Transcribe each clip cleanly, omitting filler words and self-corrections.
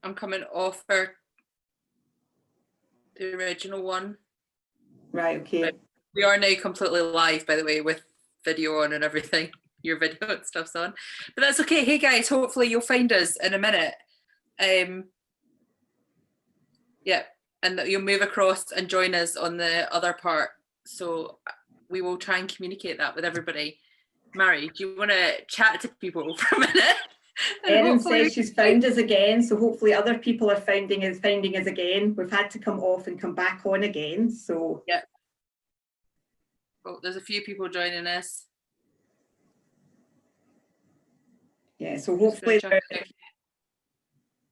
I'm coming off the original one. Right, okay. But we are now completely live, by the way, with video on and everything. Your video and stuff's on. But that's okay. Hey guys, hopefully you'll find us in a minute. Yeah, and you'll move across and join us on the other part. So we will try and communicate that with everybody. Mary, do you want to chat to people for a minute? Erin says she's found us again, so hopefully other people are finding us again. We've had to come off and come back on again, so yeah. Oh, there's a few people joining us. Yeah, so hopefully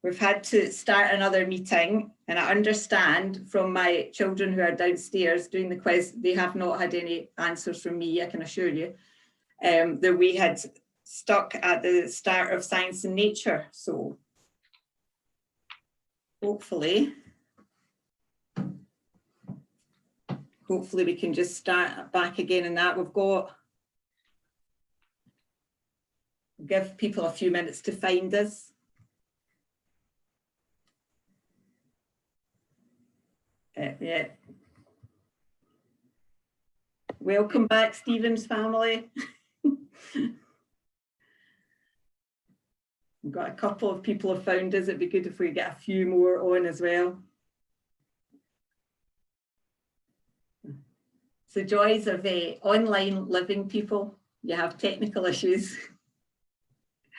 we've had to start another meeting, and I understand from my children who are downstairs doing the quiz, they have not had any answers from me, I can assure you, that we had stuck at the start of Science and Nature. So hopefully we can just start back again in that. Give people a few minutes to find us. Yeah. Welcome back, Stephen's family. We've got a couple of people have found us. It'd be good if we get a few more on as well. It's the joys of online living, people. You have technical issues.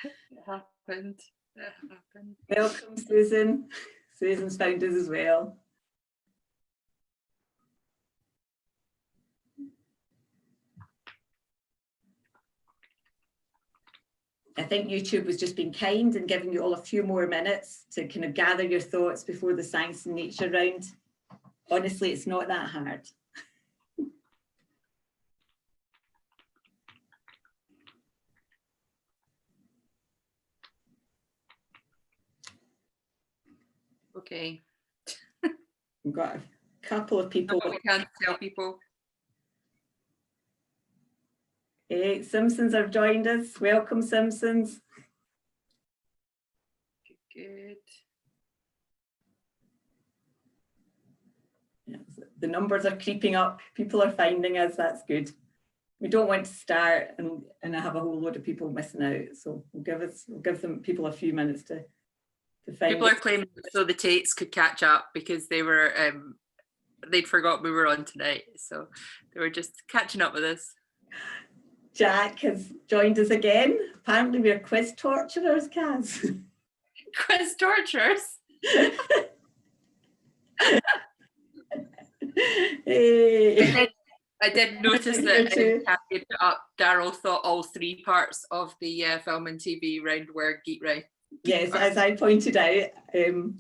It happened. It happened. Welcome, Susan. Susan's found us as well. I think YouTube was just being kind and giving you all a few more minutes to kind of gather your thoughts before the Science and Nature round. Honestly, it's not that hard. Okay. We've got a couple of people. We can't tell people. Hey, Simpsons have joined us. Welcome, Simpsons. Good. Yes, the numbers are creeping up. People are finding us. That's good. We don't want to start and have a whole load of people missing out. So we'll give people a few minutes to find. People are claiming so the Tates could catch up because they were they'd forgot we were on tonight, so they were just catching up with us. Jack has joined us again. Apparently we're quiz torturers, Kaz. Quiz torturers? Hey. I did notice that Kathy put up, Daryl thought all three parts of the film and TV round were geek right. Yes, as I pointed out,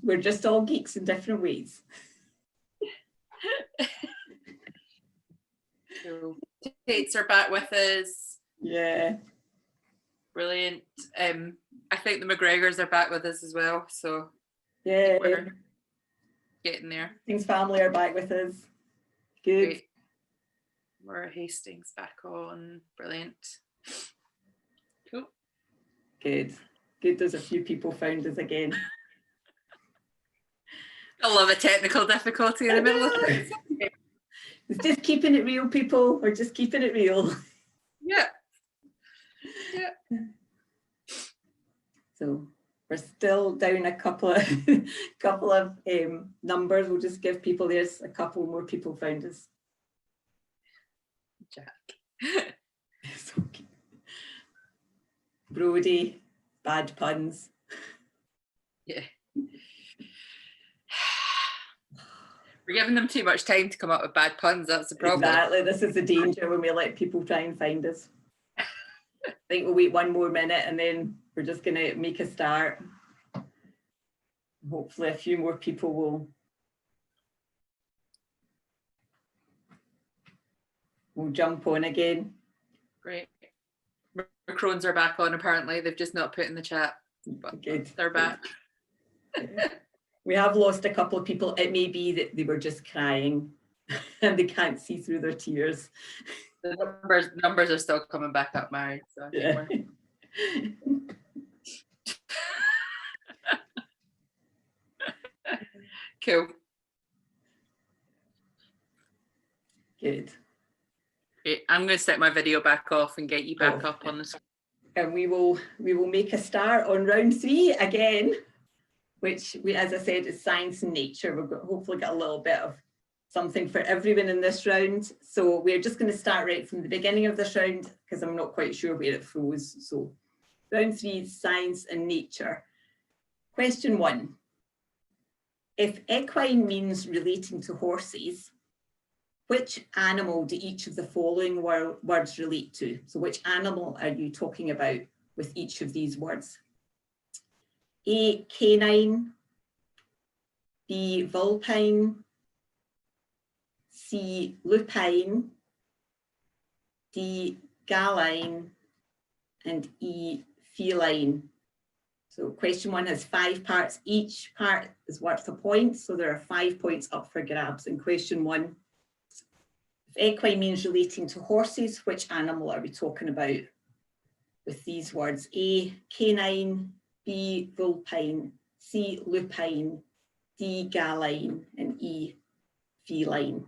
we're just all geeks in different ways. So, Tates are back with us. Yeah. Brilliant. I think the McGregors are back with us as well. So yeah, we're getting there. Hastings family are back with us. Good. Great. We're Hastings back on. Brilliant. Cool. Good. Good. There's a few people found us again. I love a technical difficulty in the middle of it. It's just keeping it real, people. We're just keeping it real. Yeah. Yeah. So we're still down a couple of numbers. We'll just give people, there's a couple more people found us. Jack. Okay. Brody, bad puns. Yeah. We're giving them too much time to come up with bad puns. That's the problem. Exactly. This is the danger when we let people try and find us. I think we'll wait one more minute and then we're just going to make a start. Hopefully a few more people will jump on again. Great. Crones are back on apparently. They've just not put in the chat. But good. They're back. We have lost a couple of people. It may be that they were just crying and they can't see through their tears. The numbers are still coming back up, Mary. So yeah. Cool. Good. Great. I'm going to set my video back off and get you back up on the screen. And we will make a start on round 3 again, which we, as I said, is science and nature. We've got, hopefully got a little bit of something for everyone in this round. So we're just going to start right from the beginning of this round because I'm not quite sure where it flows. So round 3 is science and nature. Question 1. If equine means relating to horses, which animal do each of the following words relate to? So which animal are you talking about with each of these words? A, canine, B, vulpine, C, lupine, D, galine, and E, feline. So question 1 has 5 parts. Each part is worth a point. So there are 5 points up for grabs in question 1. If equine means relating to horses, which animal are we talking about with these words? A, canine, B, vulpine, C, lupine, D, galine, and E, feline.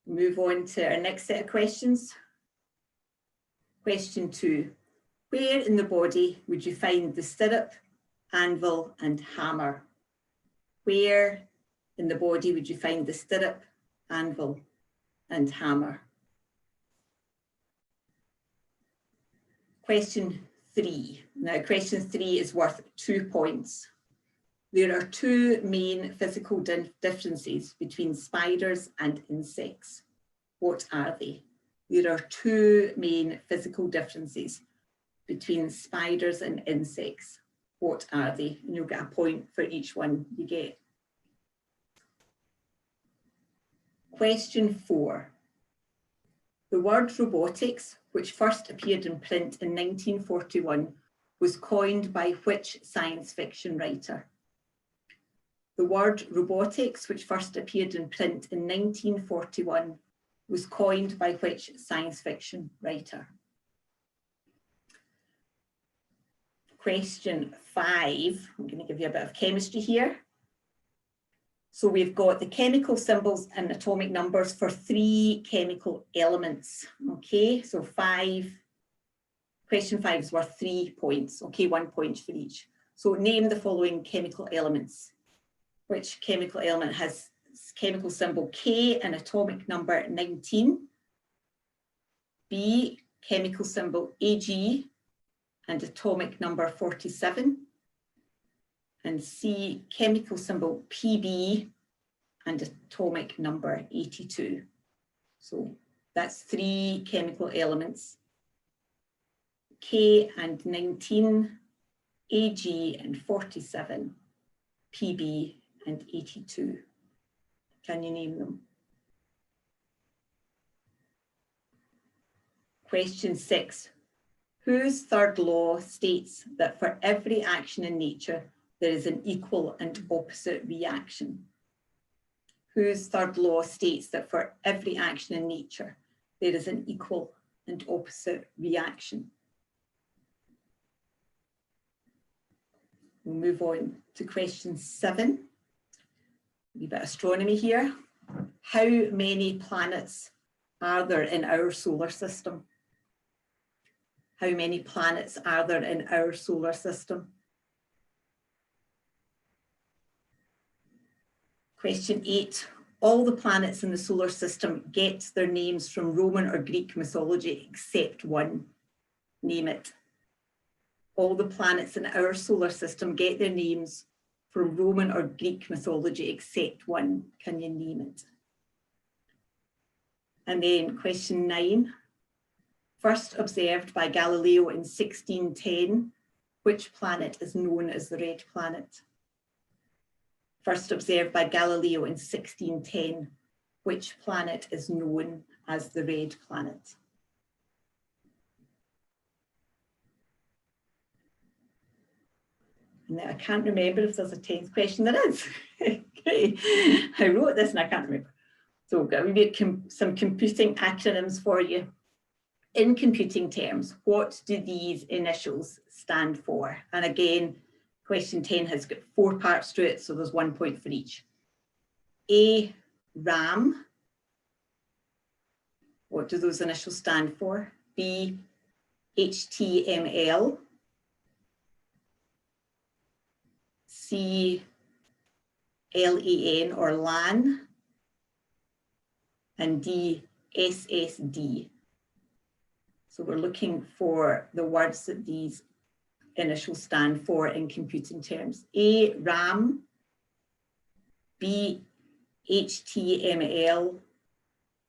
Move on to our next set of questions. Question 2. Where in the body would you find the stirrup, anvil, and hammer? Where in the body would you find the stirrup, anvil, and hammer? Question 3. Now, question 3 is worth 2 points. There are 2 main physical differences between spiders and insects. What are they? There are 2 main physical differences between spiders and insects. What are they? And you'll get a point for each one you get. Question 4. The word robotics, which first appeared in print in 1941, was coined by which science fiction writer? The word robotics, which first appeared in print in 1941, was coined by which science fiction writer? Question 5, I'm going to give you a bit of chemistry here. So we've got the chemical symbols and atomic numbers for 3 chemical elements. Okay, so question 5 is worth 3 points. Okay, 1 point for each. So name the following chemical elements. Which chemical element has chemical symbol K and atomic number 19? B, chemical symbol Ag and atomic number 47. And C, chemical symbol PB and atomic number 82. So that's 3 chemical elements. K and 19, Ag and 47, PB and 82. Can you name them? Question 6. Whose third law states that for every action in nature, there is an equal and opposite reaction? Whose third law states that for every action in nature, there is an equal and opposite reaction? We'll move on to question 7. A wee bit of astronomy here. How many planets are there in our solar system? How many planets are there in our solar system? Question 8. All the planets in the solar system get their names from Roman or Greek mythology except one. Name it. All the planets in our solar system get their names from Roman or Greek mythology except one. Can you name it? And then question 9. First observed by Galileo in 1610, which planet is known as the red planet? First observed by Galileo in 1610, which planet is known as the red planet? And I can't remember if there's a 10th question. There is. Okay. I wrote this and I can't remember. So we've got some computing acronyms for you. In computing terms, what do these initials stand for? And again, question 10 has got 4 parts to it, so there's 1 point for each. A, RAM. What do those initials stand for? B, HTML. C, LAN or LAN. And D, SSD. So we're looking for the words that these initials stand for in computing terms. A, RAM. B, HTML.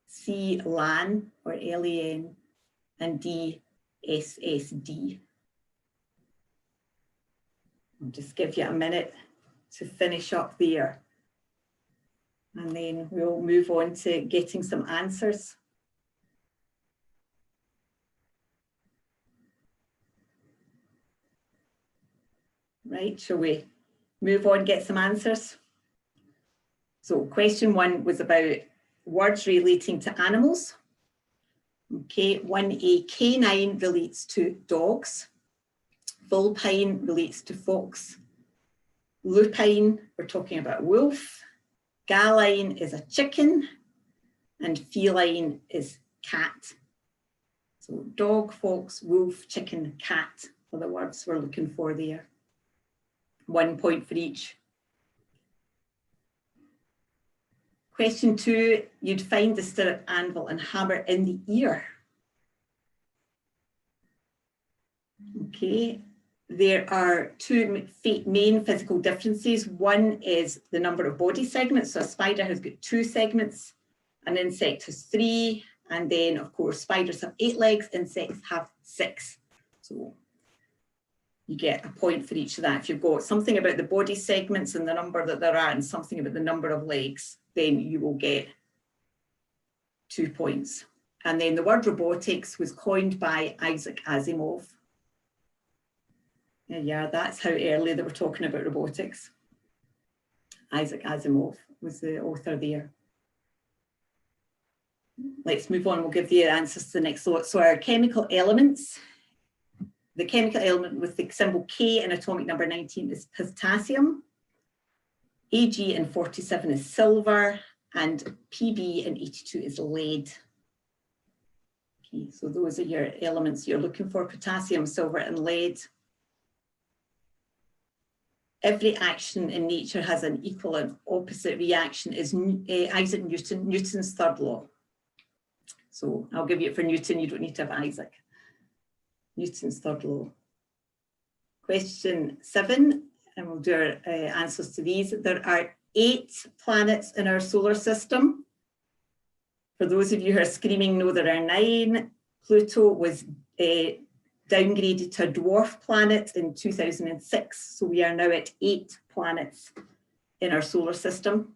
C, LAN or LAN. And D, SSD. I'll just give you a minute to finish up there. And then we'll move on to getting some answers. Right, shall we move on, get some answers? So question 1 was about words relating to animals. Okay, 1A, canine relates to dogs. Vulpine relates to fox. Lupine, we're talking about wolf. Galine is a chicken. And feline is cat. So dog, fox, wolf, chicken, cat are the words we're looking for there. 1 point for each. Question 2, you'd find the stirrup, anvil and hammer in the ear. Okay, there are 2 main physical differences. One is the number of body segments. So a spider has got 2 segments, an insect has 3, and then of course spiders have 8 legs, insects have 6. So you get a point for each of that. If you've got something about the body segments and the number that there are and something about the number of legs, then you will get 2 points. And then the word robotics was coined by Isaac Asimov. Yeah, that's how early they were talking about robotics. Isaac Asimov was the author there. Let's move on, we'll give the answers to the next lot. So our chemical elements. The chemical element with the symbol K and atomic number 19 is potassium. Ag in 47 is silver, and Pb in 82 is lead. Okay, so those are your elements you're looking for: potassium, silver, and lead. Every action in nature has an equal and opposite reaction is Isaac Newton's third law. So I'll give you it for Newton, you don't need to have Isaac. Newton's third law. Question 7, and we'll do our answers to these. There are 8 planets in our solar system. For those of you who are screaming, no, there are 9. Pluto was downgraded to a dwarf planet in 2006. So we are now at 8 planets in our solar system.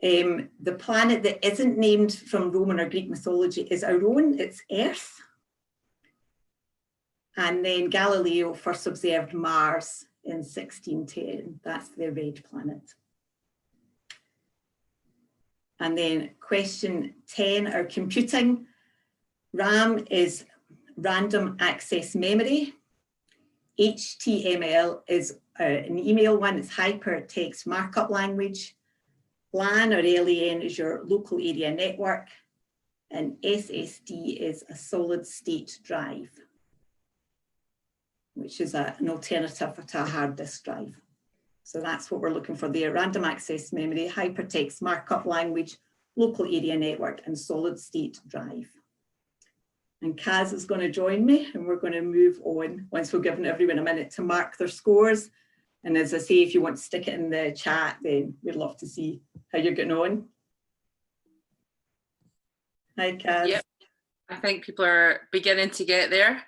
The planet that isn't named from Roman or Greek mythology is our own, it's Earth. And then Galileo first observed Mars in 1610. That's the red planet. And then question 10, our computing. RAM is random access memory. HTML is an email one, it's hypertext markup language. LAN or LAN is your local area network. And SSD is a solid state drive, which is an alternative to a hard disk drive. So that's what we're looking for there: random access memory, hypertext markup language, local area network, and solid state drive. And Kaz is going to join me, and we're going to move on once we've given everyone a minute to mark their scores. And as I say, if you want to stick it in the chat, then we'd love to see how you're getting on. Hi, Kaz. Yep, I think people are beginning to get there.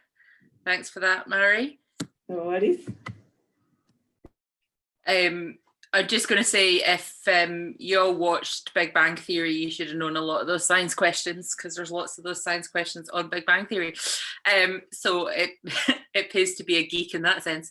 Thanks for that, Mary. No worries. I'm just going to say, if you all watched Big Bang Theory, you should have known a lot of those science questions, because there's lots of those science questions on Big Bang Theory. So it pays to be a geek in that sense.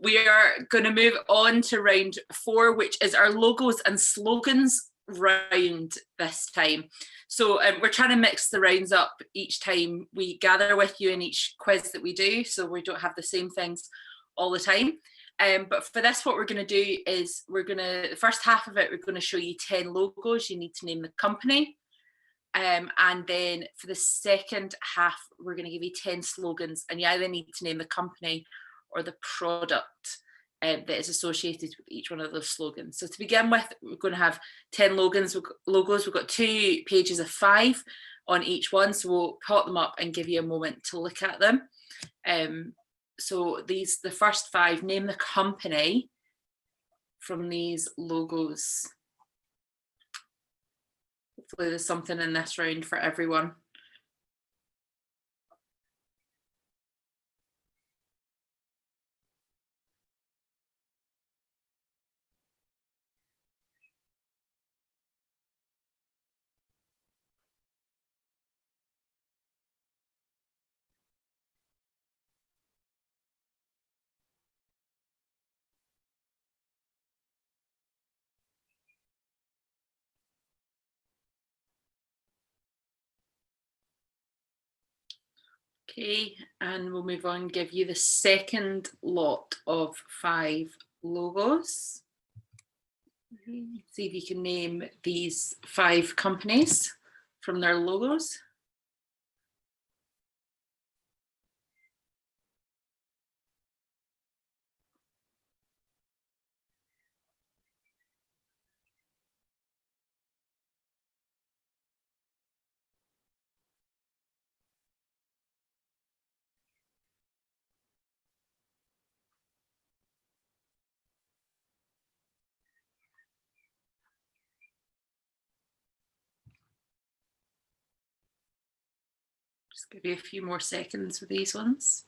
We are going to move on to round 4, which is our logos and slogans round this time. So we're trying to mix the rounds up each time we gather with you in each quiz that we do, so we don't have the same things all the time. But for this, what we're going to do is the first half of it, we're going to show you 10 logos. You need to name the company. And then for the second half, we're going to give you 10 slogans, and you either need to name the company or the product that is associated with each one of those slogans. So to begin with, we're going to have 10 logos. We've got 2 pages of 5 on each one, so we'll pot them up and give you a moment to look at them. So the first 5, name the company from these logos. Hopefully there's something in this round for everyone. Okay, and we'll move on and give you the second lot of 5 logos. See if you can name these 5 companies from their logos. Just give you a few more seconds with these ones.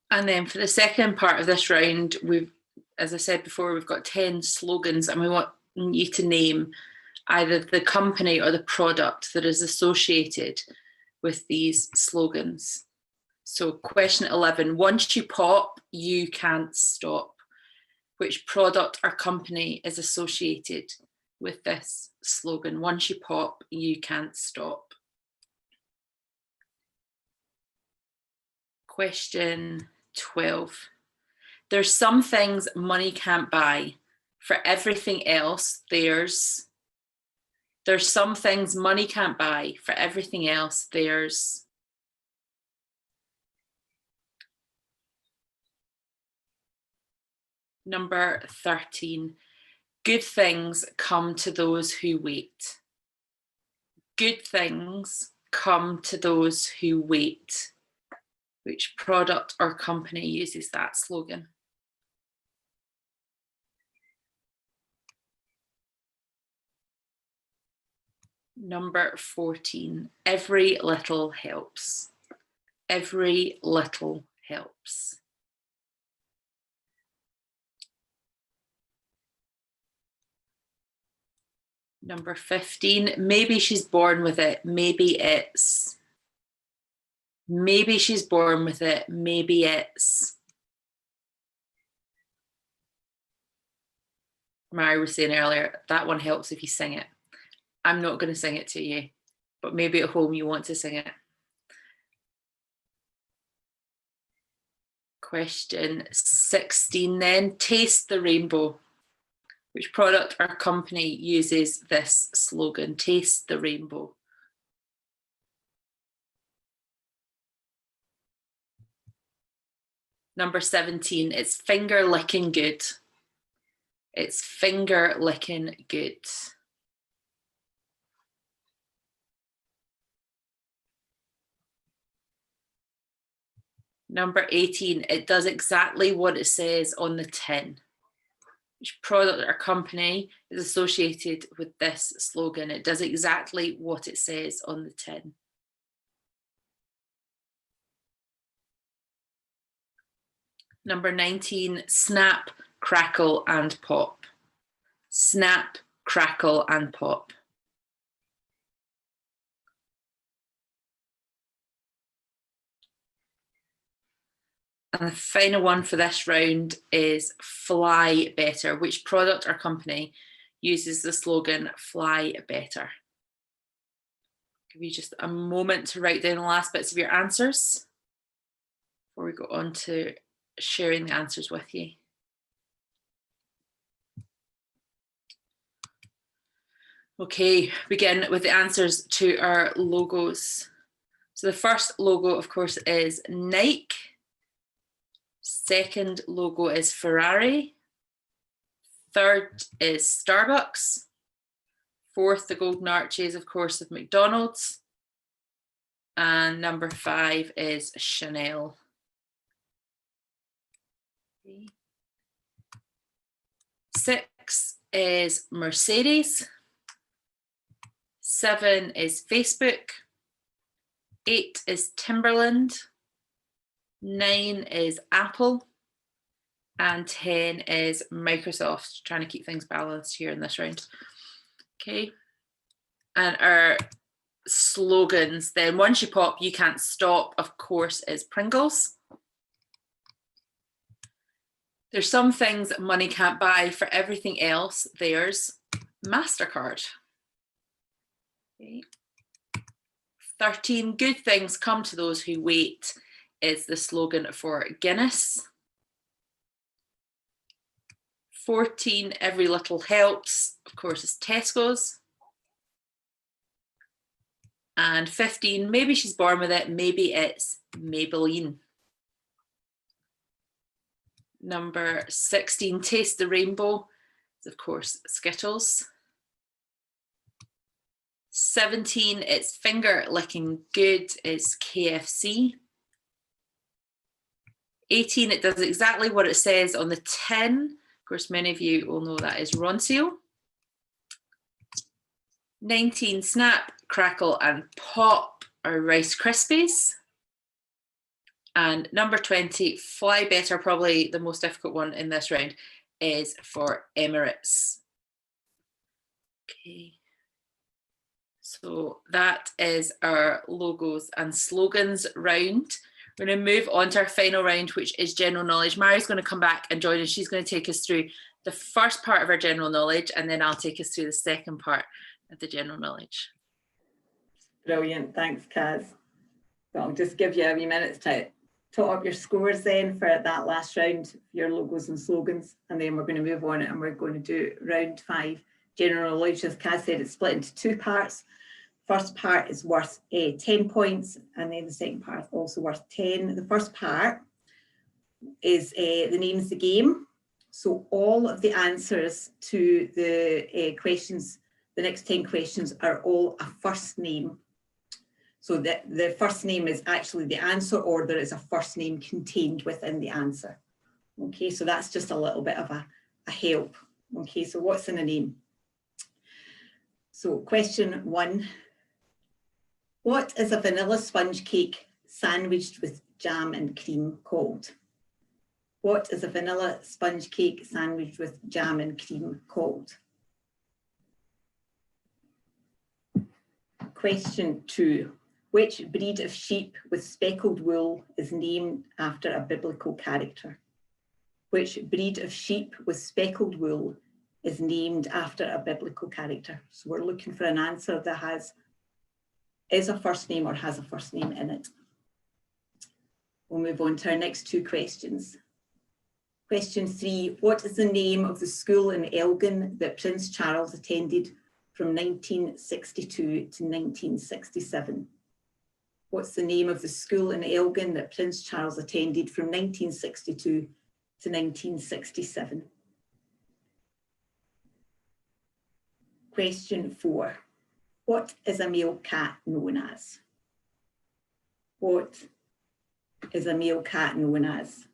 And then for the second part of this round, as I said before, we've got 10 slogans, and we want you to name either the company or the product that is associated with these slogans. So question 11, once you pop, you can't stop. Which product or company is associated with this slogan? Once you pop, you can't stop. Question 12. There's some things money can't buy. For everything else, there's some things money can't buy. For everything else, there's. Number 13. Good things come to those who wait. Good things come to those who wait. Which product or company uses that slogan? Number 14. Every little helps. Every little helps. Number 15, maybe she's born with it, maybe it's. Maybe she's born with it, maybe it's. Mary was saying earlier, that one helps if you sing it. I'm not going to sing it to you, but maybe at home you want to sing it. Question 16 then, taste the rainbow. Which product or company uses this slogan? Taste the rainbow. Number 17, it's finger licking good. It's finger licking good. Number 18, it does exactly what it says on the tin. Which product or company is associated with this slogan? It does exactly what it says on the tin. Number 19, snap, crackle and pop. Snap, crackle and pop. And the final one for this round is fly better. Which product or company uses the slogan fly better? Give you just a moment to write down the last bits of your answers before we go on to sharing the answers with you. Okay, begin with the answers to our logos. So the first logo, of course, is Nike. Second logo is Ferrari. Third is Starbucks. Fourth, the golden arches, of course, of McDonald's. And number 5 is Chanel. Okay. 6 is Mercedes. 7 is Facebook. 8 is Timberland. 9 is Apple. And 10 is Microsoft. Trying to keep things balanced here in this round. Okay. And our slogans then, once you pop, you can't stop, of course, is Pringles. There's some things that money can't buy. For everything else, there's MasterCard. Okay. 13, good things come to those who wait is the slogan for Guinness. 14, every little helps, of course, is Tesco's. And 15, maybe she's born with it, maybe it's Maybelline. Number 16, taste the rainbow, is of course Skittles. 17, it's finger licking good, is KFC. 18, it does exactly what it says on the tin. Of course, many of you will know that is Ronseal. 19, snap, crackle and pop are Rice Krispies. And number 20, fly better, probably the most difficult one in this round, is for Emirates. Okay. So that is our logos and slogans round. We're going to move on to our final round, which is general knowledge. Mary's going to come back and join us. She's going to take us through the first part of our general knowledge, and then I'll take us through the second part of the general knowledge. Brilliant, thanks, Kaz. So I'll just give you a wee minute to tot up your scores then for that last round, your logos and slogans, and then we're going to move on and we're going to do round 5. General knowledge, as Kaz said, it's split into 2 parts. First part is worth 10 points, and then the second part is also worth 10. The first part is the name's the game. So all of the answers to the questions, the next 10 questions, are all a first name. So the first name is actually the answer, or there is a first name contained within the answer. Okay, so that's just a little bit of a help. Okay, so what's in a name? So question 1. What is a vanilla sponge cake sandwiched with jam and cream called? What is a vanilla sponge cake sandwiched with jam and cream called? Question 2. Which breed of sheep with speckled wool is named after a biblical character? Which breed of sheep with speckled wool is named after a biblical character? So we're looking for an answer that is a first name or has a first name in it. We'll move on to our next 2 questions. Question 3, what is the name of the school in Elgin that Prince Charles attended from 1962 to 1967? What's the name of the school in Elgin that Prince Charles attended from 1962 to 1967? Question 4. What is a male cat known as? What is a male cat known as?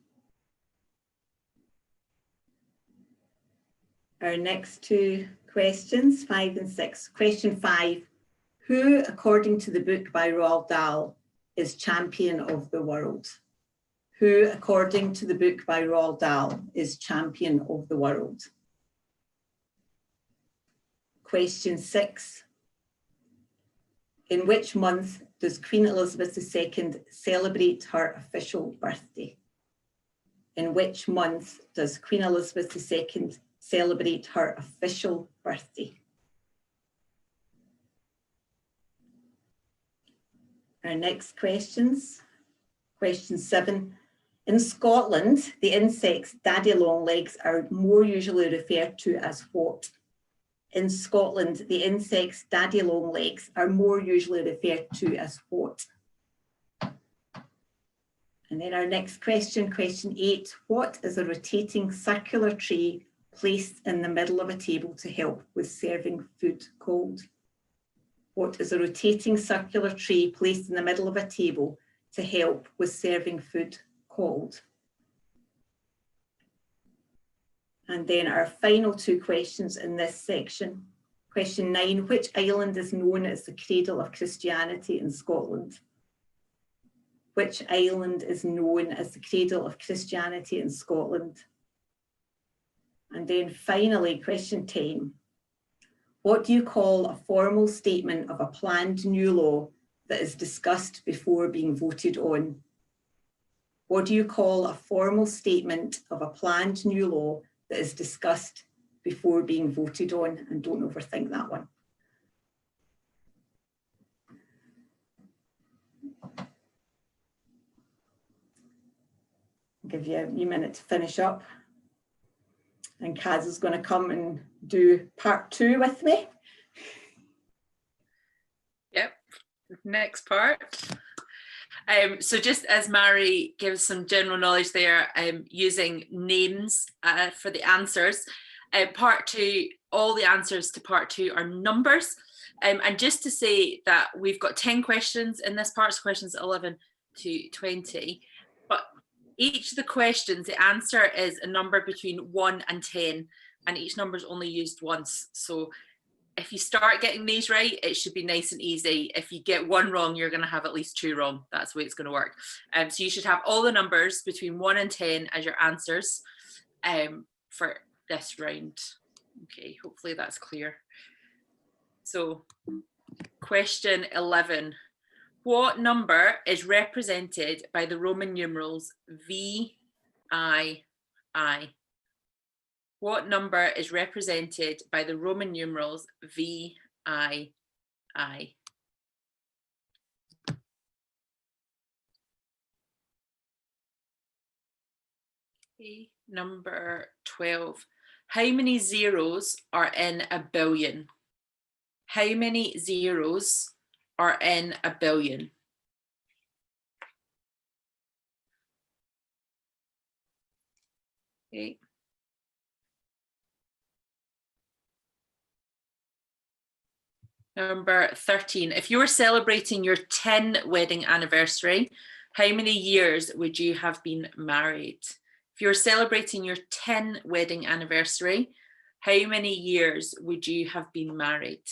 Our next 2 questions, 5 and 6. Question 5. Who, according to the book by Roald Dahl, is champion of the world? Who, according to the book by Roald Dahl, is champion of the world? Question 6. In which month does Queen Elizabeth II celebrate her official birthday? In which month does Queen Elizabeth II celebrate her official birthday? Our next questions. Question 7. In Scotland, the insects daddy long legs are more usually referred to as what? In Scotland, the insects daddy long legs are more usually referred to as what? And then our next question, question 8. What is a rotating circular tray placed in the middle of a table to help with serving food called? What is a rotating circular tray placed in the middle of a table to help with serving food called? And then our final 2 questions in this section. Question 9, which island is known as the cradle of Christianity in Scotland? Which island is known as the cradle of Christianity in Scotland? And then finally, question 10. What do you call a formal statement of a planned new law that is discussed before being voted on? What do you call a formal statement of a planned new law that is discussed before being voted on? And don't overthink that one. I'll give you a wee minute to finish up. And Kaz is going to come and do part 2 with me. Yep, next part. So just as Mary gives some general knowledge there, using names for the answers, part 2, all the answers to part 2 are numbers. And just to say that we've got 10 questions in this part, so questions 11 to 20, but each of the questions, the answer is a number between 1 and 10, and each number is only used once. So if you start getting these right, it should be nice and easy. If you get 1 wrong, you're going to have at least 2 wrong. That's the way it's going to work. So you should have all the numbers between 1 and 10 as your answers for this round. Okay, hopefully that's clear. So question 11. What number is represented by the Roman numerals VII? What number is represented by the Roman numerals VII? Okay, number 12. How many zeros are in a billion? How many zeros are in a billion? Okay. Number 13. If you were celebrating your 10th wedding anniversary, how many years would you have been married? If you were celebrating your 10th wedding anniversary, how many years would you have been married?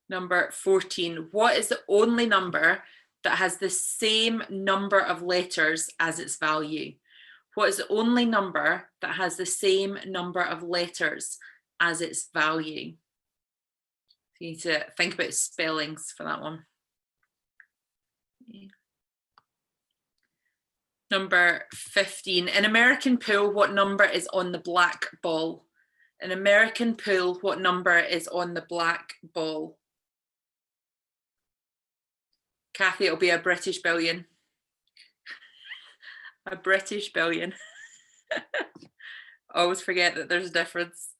Number 14. What is the only number that has the same number of letters as its value? What is the only number that has the same number of letters as its value? So you need to think about spellings for that one. Okay. Number 15. In American pool, what number is on the black ball? In American pool, what number is on the black ball? Kathy, it'll be a British billion. A British billion. Always forget that there's a difference.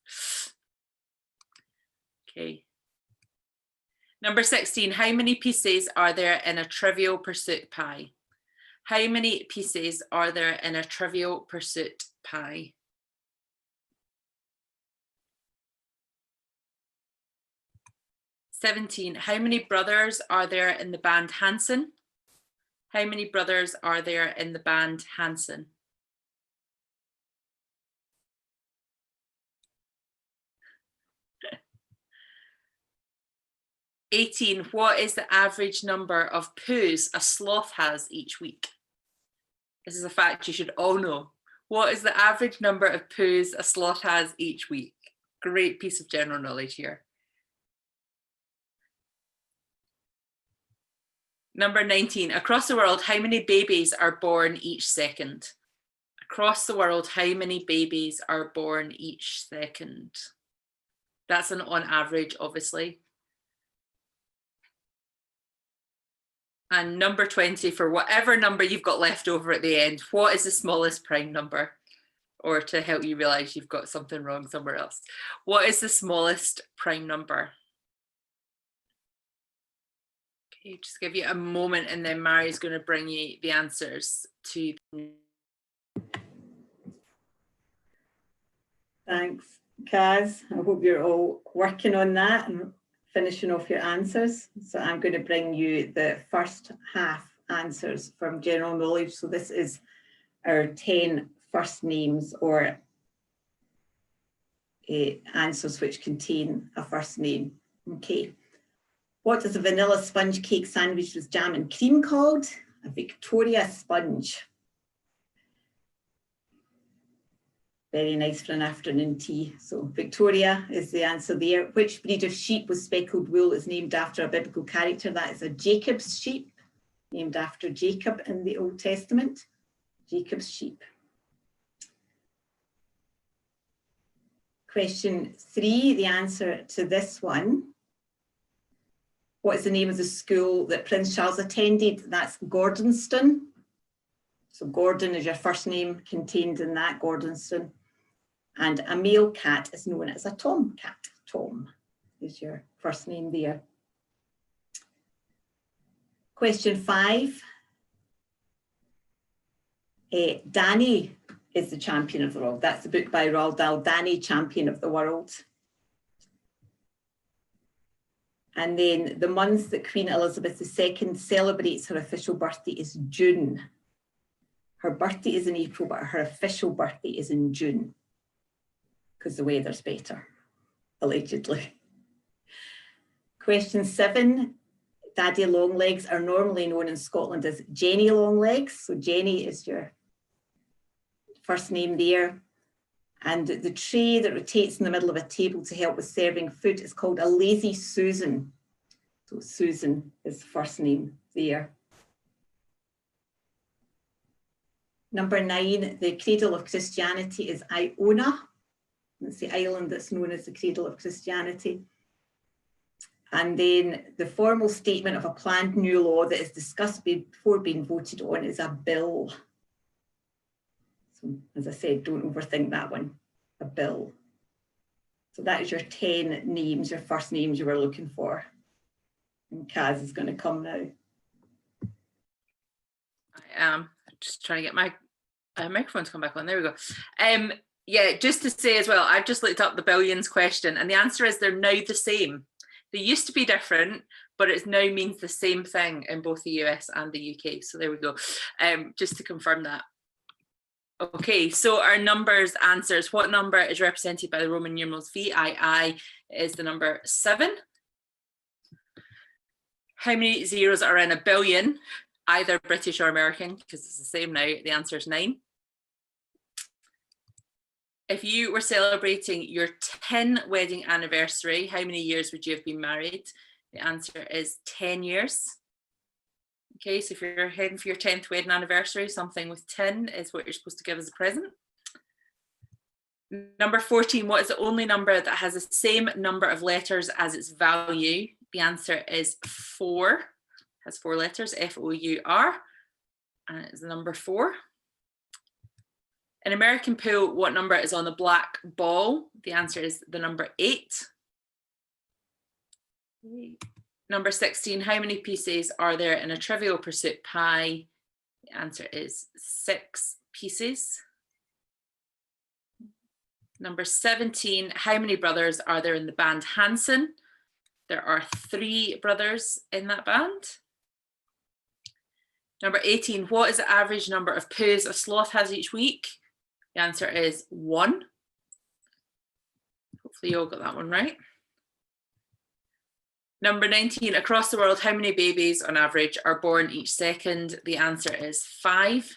Okay. Number 16. How many pieces are there in a Trivial Pursuit pie? How many pieces are there in a Trivial Pursuit pie? (17) How many brothers are there in the band Hanson? How many brothers are there in the band Hanson? (18) What is the average number of poos a sloth has each week? This is a fact you should all know. What is the average number of poos a sloth has each week? Great piece of general knowledge here. Number 19, across the world, how many babies are born each second? Across the world, how many babies are born each second? That's an on average, obviously. And number 20, for whatever number you've got left over at the end, what is the smallest prime number? Or to help you realise you've got something wrong somewhere else. What is the smallest prime number? Okay, just give you a moment and then Mary's going to bring you the answers to. Thanks, Kaz. I hope you're all working on that and finishing off your answers. So I'm going to bring you the first half answers from general knowledge. So this is our 10 first names or answers which contain a first name. Okay. What is a vanilla sponge cake sandwich with jam and cream called? A Victoria sponge. Very nice for an afternoon tea. So Victoria is the answer there. Which breed of sheep with speckled wool is named after a biblical character? That is a Jacob's sheep, named after Jacob in the Old Testament. Jacob's sheep. Question 3, the answer to this one. What is the name of the school that Prince Charles attended? That's Gordonston. So Gordon is your first name contained in that, Gordonston. And a male cat is known as a tomcat. Tom is your first name there. Question 5. Danny is the champion of the world. That's the book by Roald Dahl, Danny, Champion of the World. And then the month that Queen Elizabeth II celebrates her official birthday is June. Her birthday is in April, but her official birthday is in June because the weather's better, allegedly. Question 7, Daddy Longlegs are normally known in Scotland as Jenny Longlegs. So Jenny is your first name there. And the tray that rotates in the middle of a table to help with serving food is called a lazy Susan. So Susan is the first name there. Number 9, the cradle of Christianity is Iona. It's the island that's known as the cradle of Christianity. And then the formal statement of a planned new law that is discussed before being voted on is a bill. So, as I said, don't overthink that one, a bill. So that is your 10 names, your first names you were looking for. And Kaz is going to come now. I am just trying to get my microphone to come back on. There we go. Yeah, just to say as well, I've just looked up the billions question and the answer is they're now the same. They used to be different, but it now means the same thing in both the US and the UK. So there we go. Just to confirm that. Okay, so our numbers answers. What number is represented by the Roman numerals VII is the number 7. How many zeros are in a billion? Either British or American, because it's the same now. The answer is 9. If you were celebrating your 10th wedding anniversary, how many years would you have been married? The answer is 10 years. Okay, so if you're heading for your 10th wedding anniversary, something with 10 is what you're supposed to give as a present. Number 14, what is the only number that has the same number of letters as its value? The answer is 4. It has 4 letters, F-O-U-R, and it's the number 4. In American pool, what number is on the black ball? The answer is the number 8. Number 16, how many pieces are there in a Trivial Pursuit pie? The answer is 6 pieces. Number 17, how many brothers are there in the band Hanson? There are 3 brothers in that band. Number 18, what is the average number of poos a sloth has each week? The answer is 1. Hopefully you all got that one right. Number 19, across the world, how many babies on average are born each second? The answer is 5.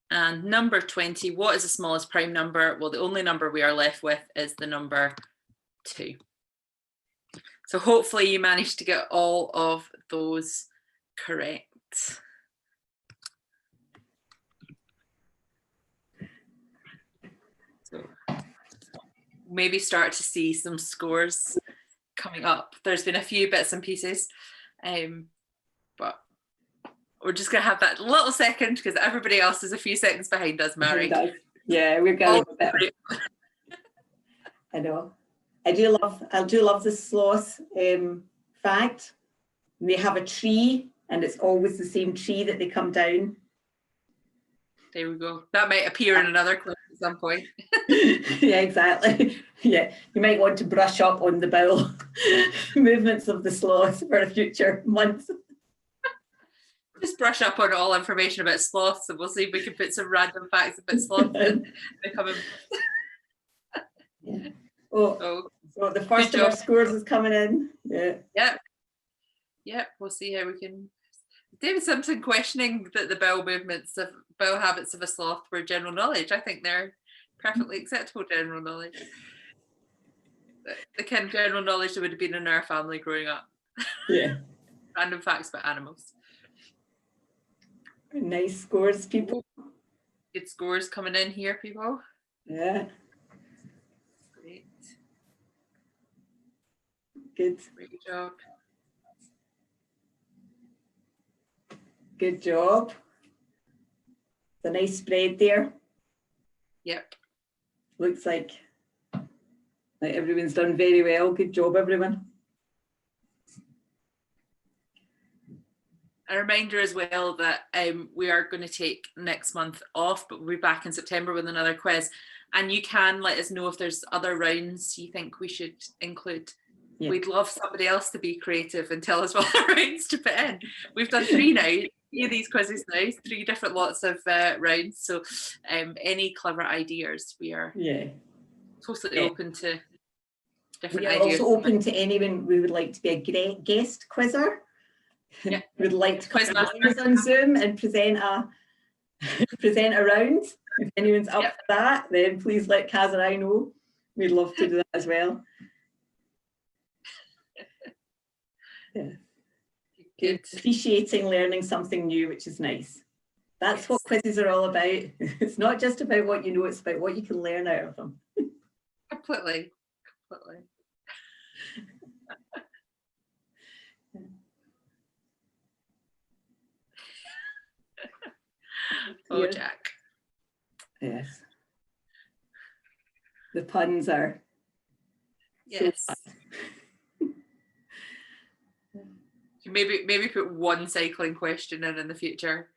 And number 20, what is the smallest prime number? Well, the only number we are left with is the number 2. So hopefully you managed to get all of those correct. So maybe start to see some scores coming up. There's been a few bits and pieces, but we're just going to have that little second because everybody else is a few seconds behind us, Mary. Yeah, we're getting better. I know. I do love the sloth fact. They have a tree and it's always the same tree that they come down. There we go. That might appear in another clip at some point. Yeah, exactly. Yeah, you might want to brush up on the bowel movements of the sloth for a future month. Just brush up on all information about sloths and we'll see if we can put some random facts about sloths in. Yeah. Oh, so the first of our scores is coming in. Yeah. Yep. We'll see how we can. David Simpson questioning that the bowel movements of bowel habits of a sloth were general knowledge. I think they're perfectly acceptable general knowledge. The kind of general knowledge that would have been in our family growing up. Yeah. Random facts about animals. Nice scores, people. Good scores coming in here, people. Yeah. Great. Good. Great job. Good job. It's a nice spread there. Yep. Looks like everyone's done very well. Good job, everyone. A reminder as well that we are going to take next month off, but we'll be back in September with another quiz. And you can let us know if there's other rounds you think we should include. Yeah. We'd love somebody else to be creative and tell us what rounds to put in. We've done 3 now. 3 of these quizzes now, 3 different lots of rounds. So any clever ideas, we are totally open to different ideas. We are also open to anyone we would like to be a guest quizzer. Yeah. Would like to come on Zoom and present a round. If anyone's up for that, then please let Kaz and I know. We'd love to do that as well. Yeah. Good. Appreciating learning something new, which is nice. That's what quizzes are all about. It's not just about what you know, it's about what you can learn out of them. Completely. Oh, Jack. Yes. The puns are. Yes. So maybe put one cycling question in the future.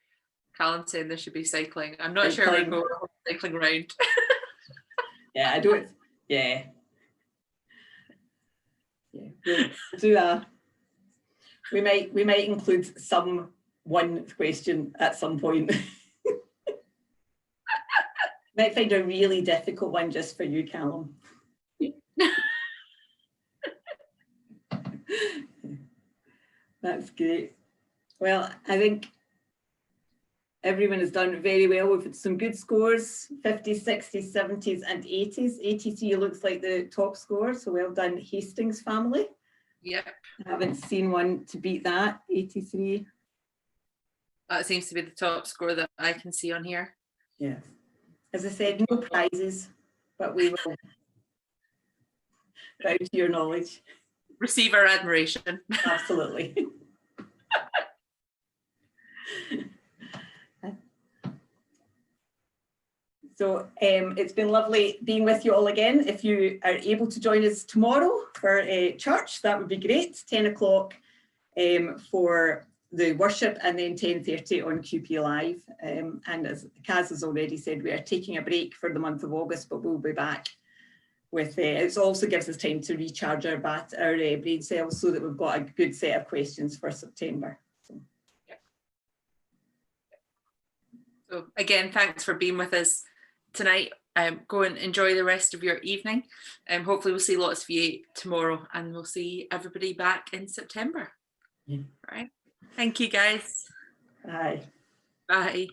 Callum's saying there should be cycling. I'm not sure we're going cycling round. Yeah, I don't. Yeah. Yeah. We'll do that. We might include one question at some point. Might find a really difficult one just for you, Callum. That's great. Well, I think everyone has done very well. We've had some good scores, 50s, 60s, 70s and 80s. 83 looks like the top score, so well done, Hastings family. Yep. I haven't seen one to beat that, 83. That seems to be the top score that I can see on here. Yeah. As I said, no prizes, but we will bow to your knowledge. Receive our admiration. Absolutely. So it's been lovely being with you all again. If you are able to join us tomorrow for church, that would be great. 10 o'clock for the worship and then 10:30 on QP Live. And as Kaz has already said, we are taking a break for the month of August, but we'll be back with, it also gives us time to recharge our brain cells so that we've got a good set of questions for September. So again, thanks for being with us tonight. Go and enjoy the rest of your evening. Hopefully we'll see lots of you tomorrow and we'll see everybody back in September. Yeah. Right. Thank you guys. Bye. Bye.